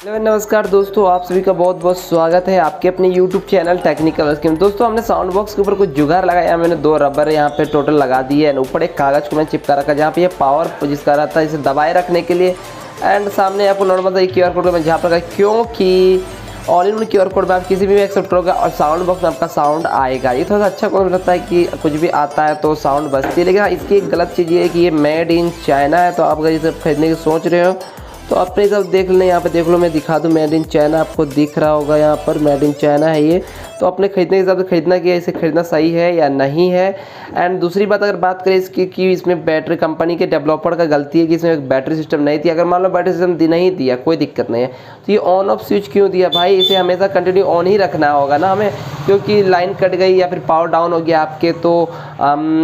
Hello नमस्कार दोस्तों, आप सभी का बहुत बहुत स्वागत है आपके अपने यूट्यूब चैनल टेक्निकल स्कीम। दोस्तों हमने साउंड बॉक्स के ऊपर कुछ जुगाड़ लगाया। मैंने दो रबर यहाँ पे टोटल लगा दिए एंड ऊपर एक कागज़ को मैं चिपका रखा जहाँ पे ये पावर जिसका रहता है इसे दबाए रखने के लिए। एंड सामने आपको नॉर्मल सा QR कोड में जहाँ पर क्योंकि all in one QR code में आप किसी भी एक्सेप्ट करोगे और साउंड बॉक्स में आपका साउंड आएगा। ये थोड़ा सा अच्छा कौन लगता है कि कुछ भी आता है तो साउंड बजती है, लेकिन हाँ इसकी एक गलत चीज़ ये है कि ये मेड इन चाइना है। तो आप अगर इसे खरीदने की सोच रहे हो तो अपने सब देख लें, यहाँ पे देख लो, मैं दिखा दूँ मेड इन चाइना, आपको दिख रहा होगा यहाँ पर मेड इन चाइना है ये। तो अपने खरीदने के हिसाब से खरीदना कि इसे खरीदना सही है या नहीं है। एंड दूसरी बात अगर बात करें इसकी कि इसमें बैटरी कंपनी के डेवलपर का गलती है कि इसमें एक बैटरी सिस्टम नहीं थी। अगर मान लो बैटरी सिस्टम नहीं दिया कोई दिक्कत नहीं है, तो ये ऑन ऑफ स्विच क्यों दिया भाई? इसे हमेशा कंटिन्यू ऑन ही रखना होगा ना हमें, क्योंकि लाइन कट गई या फिर पावर डाउन हो गया आपके तो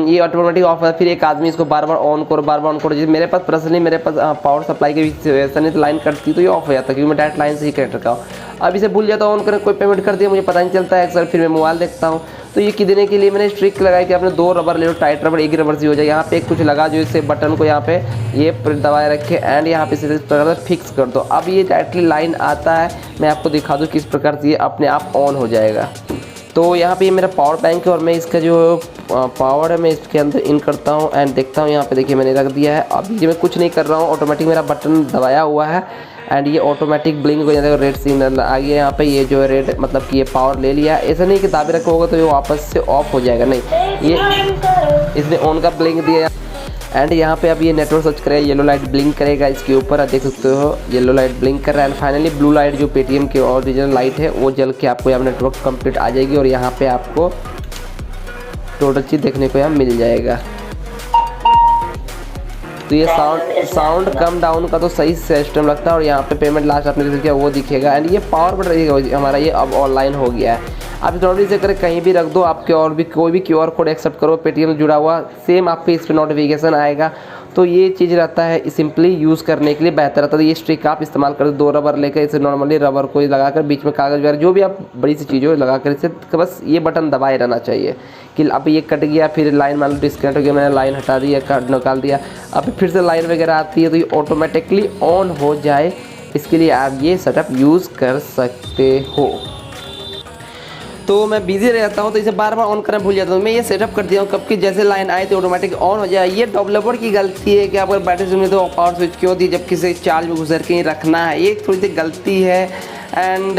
ये ऑटोमेटिक ऑफ है। फिर एक आदमी इसको बार बार ऑन करो बार बार ऑन करो। जैसे मेरे पास पर्सनली मेरे पास पावर सप्लाई की वजह नहीं तो लाइन कटती तो ये ऑफ हो जाता क्योंकि मैं डायरेक्ट लाइन से ही कनेक्ट रखा हूँ। अब इसे भूल जाता हूँ ऑन करें, कोई पेमेंट कर दिया मुझे पता नहीं चलता है अक्सर, फिर मैं मोबाइल देखता हूँ। तो ये कितने के लिए मैंने ट्रिक लगाया कि आपने दो रबर ले लो, टाइट रबर, एक ही रबर से हो जाए। यहाँ पे कुछ लगा जो इससे बटन को यहाँ पे ये दबाए रखे एंड यहाँ पे इस प्रकार से फिक्स कर दो। अब ये डायरेक्टली लाइन आता है, मैं आपको दिखा दूँ किस प्रकार से ये अपने आप ऑन हो जाएगा। तो यहाँ पे ये मेरा पावर बैंक है और मैं इसका जो पावर है मैं इसके अंदर इन करता हूँ एंड देखता हूँ। यहाँ पे देखिए मैंने रख दिया है। अभी जो मैं कुछ नहीं कर रहा हूँ, ऑटोमेटिक मेरा बटन दबाया हुआ है एंड ये ऑटोमेटिक ब्लिंक हो जाता है, रेड सिग्नल आ गया यहाँ पे। ये जो है रेड मतलब कि ये पावर ले लिया। ऐसा नहीं कि दाबे रखा होगा तो ये वापस से ऑफ हो जाएगा, नहीं, ये इसने ऑन का ब्लिंक दिया। एंड यहाँ पे अब ये नेटवर्क सर्च करेगा, येलो लाइट ब्लिंक करेगा इसके ऊपर, आप देख सकते हो येलो लाइट ब्लिंक कर रहा है। एंड फाइनली ब्लू लाइट जो पेटीएम की ओरिजिनल लाइट है वो जल के आपको यहाँ नेटवर्क कंप्लीट आ जाएगी और यहाँ पे आपको टोटल चीज़ देखने को यहाँ मिल जाएगा। तो ये साउंड कम डाउन का तो सही सिस्टम लगता है और यहाँ पे पेमेंट लास्ट आपने जैसे किया वो दिखेगा। एंड ये पावर बटन हमारा ये अब ऑनलाइन हो गया है। आप नॉर्मली से करें कहीं भी रख दो, आपके और भी कोई भी QR कोड एक्सेप्ट करो पेटीएम जुड़ा हुआ, सेम आपके इस पर नोटिफिकेशन आएगा। तो ये चीज़ रहता है सिंपली यूज़ करने के लिए बेहतर रहता है। तो ये स्ट्रिक आप इस्तेमाल कर दो रबर लेकर इसे नॉर्मली रबर को लगाकर बीच में कागज़ वगैरह जो भी आप बड़ी सी चीज़ हो लगाकर इसे बस ये बटन दबाए रहना चाहिए कि अब ये कट गया, फिर लाइन मान लो डिस्कनेक्ट हो गया, मैंने लाइन हटा दिया, कट निकाल दिया, अब फिर से लाइन वगैरह आती है तो ये ऑटोमेटिकली ऑन हो जाए। इसके लिए आप ये सेटअप यूज़ कर सकते हो। तो मैं बिजी रहता हूँ तो इसे बार बार ऑन करना भूल जाता हूँ। मैं ये सेटअप कर दिया हूँ कब की जैसे लाइन आए तो ऑटोमेटिक ऑन हो जाए। ये डेवलपर की गलती है कि आप अगर बैटरी में तो पावर स्विच क्यों दी जबकि इसे चार्ज में घुसर के ही रखना है, ये थोड़ी सी गलती है। एंड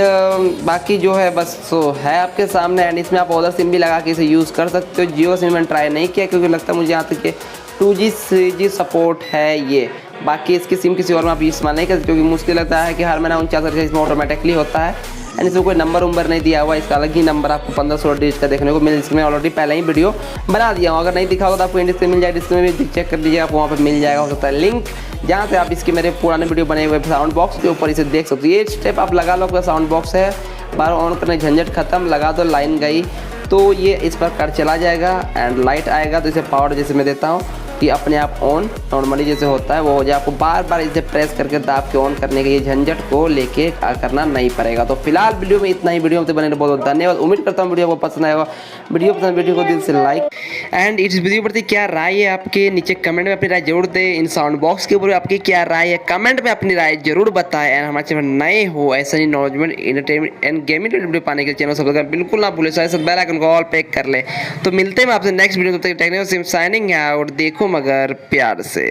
बाकी जो है बस सो है आपके सामने। एंड इसमें आप अदर सिम भी लगा के इसे यूज़ कर सकते हो। जियो सिम मैंने ट्राई नहीं किया क्योंकि लगता है मुझे यहाँ तक कि 2G 3G सपोर्ट है ये, बाकी इसकी सिम किसी और में आप इस्तेमाल नहीं कर सकते क्योंकि मुश्किल लगता है कि हर महीना 49 इसमें ऑटोमेटिकली होता है। एंड इसमें कोई नंबर उम्बर नहीं दिया हुआ, इसका अलग ही नंबर आपको 15-16 डिजिट का देखने को मिल, इसमें ऑलरेडी पहले ही वीडियो बना दिया हूँ। अगर नहीं दिखा होगा तो आपको इंडिया से मिल जाएगा, डिस्प्ले में भी चेक कर लीजिएगा, आपको वहाँ पर मिल जाएगा हो सकता है लिंक, जहाँ से आप इसके मेरे पुराने वीडियो बने हुए साउंड बॉक्स के ऊपर इसे देख सकते हो। ये स्टेप आप लगा लो, आपका साउंड बॉक्स है, बार ऑन करने झंझट खत्म, लगा दो, लाइन गई तो ये इस पर कर चला जाएगा एंड लाइट आएगा तो इसे पावर जैसे मैं देता हूँ कि अपने आप ऑन नॉर्मली जैसे होता है वो हो जाए। आपको बार बार इसे प्रेस करके दाब के ऑन करने के ये झंझट को लेके करना नहीं पड़ेगा। तो फिलहाल वीडियो में इतना ही। वीडियो में बने बहुत बहुत धन्यवाद। उम्मीद करता हूँ वीडियो को पसंद आएगा। वीडियो पसंद वीडियो को दिल से लाइक एंड इस वीडियो पर क्या राय है आपके नीचे कमेंट में अपनी राय जरूर दें। इन साउंड बॉक्स के ऊपर आपकी क्या राय है कमेंट में अपनी राय जरूर बताएं। एंड हमारे चैनल नए हो ऐसा ही नॉलेजमेंट एंटरटेनमेंट एंड गेमिंग वीडियो पाने के चैनल सब्सक्राइब बिल्कुल ना भूले, साथ बेल आइकन को ऑल पे कर ले। तो मिलते हैं आपसे नेक्स्ट वीडियो, तब तक टेक्निकल सिम साइनिंग है और देखो मगर प्यार से।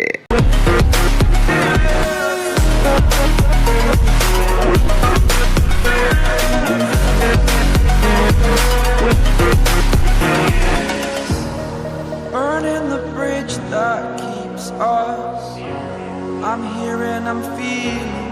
Burning the bridge that keeps us. I'm here and I'm feeling